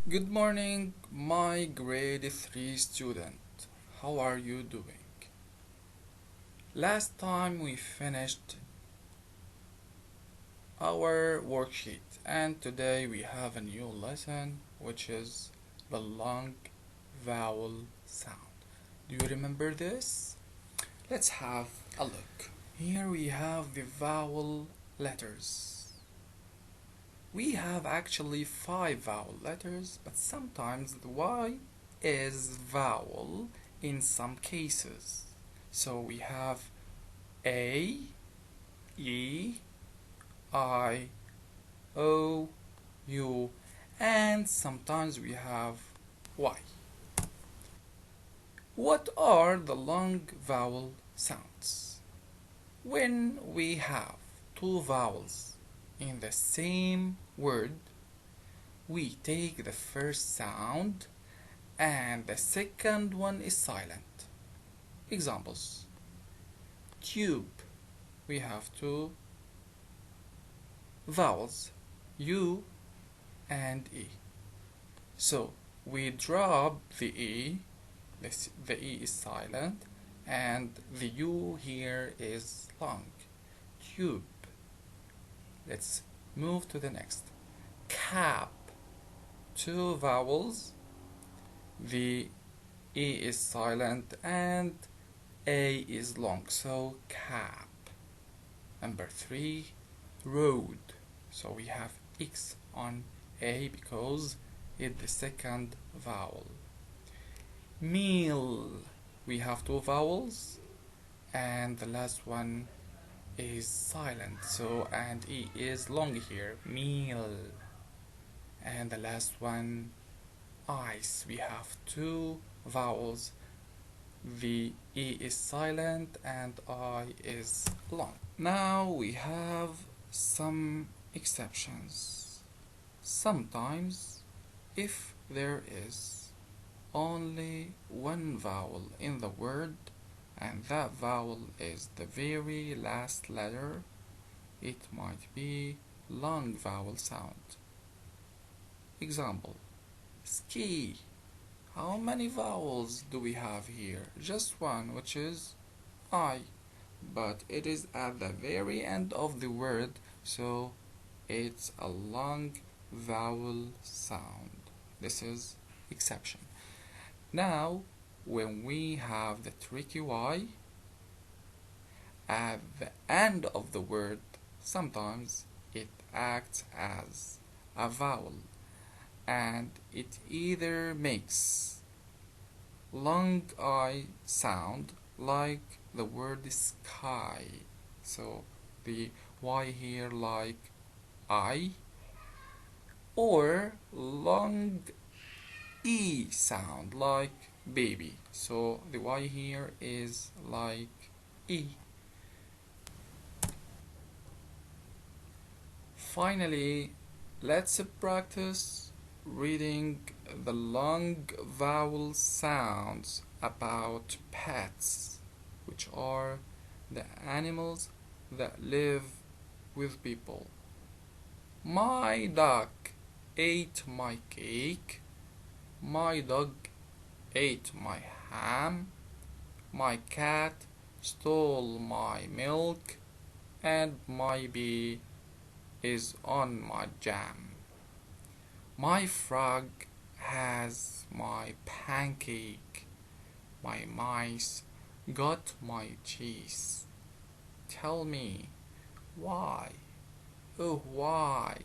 Good morning, my grade 3 student. How are you doing? Last time we finished our worksheet, and today we have a new lesson which is the long vowel sound. Do you remember this? Let's have a look. Here we have the vowel letters. We have actually 5 vowel letters, but sometimes the Y is vowel in some cases. So we have A, E, I, O, U, and sometimes we have Y. What are the long vowel sounds? When we have two vowels in the same word, we take the first sound and the second one is silent. Examples: tube, we have two vowels, U and E. So we drop the E, the E is silent, and the U here is long. Tube. Let's move to the next. Cap, two vowels, the E is silent and A is long, so cap. Number 3, road. So we have X on A because it's the second vowel. Meal, we have two vowels and the last one is silent, so and E is long here. Meal. And the last one, ice. We have two vowels, the E is silent and I is long. Now we have some exceptions. Sometimes if there is only one vowel in the word and that vowel is the very last letter, it might be long vowel sound. Example: ski. How many vowels do we have here? Just one, which is I, but it is at the very end of the word, so it's a long vowel sound. This is exception. Now when we have the tricky Y at the end of the word, sometimes it acts as a vowel and it either makes long I sound like the word sky, so the Y here like I, or long E sound like baby, so the Y here is like E. Finally, let's practice reading the long vowel sounds about pets, which are the animals that live with people. My duck ate my cake. My dog ate my ham. My cat stole my milk. And my bee is on my jam. My frog has my pancake. My mice got my cheese. Tell me, why, oh why,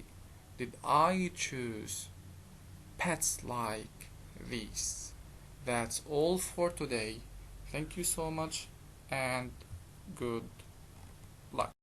did I choose pets like these? That's all for today. Thank you so much and good luck.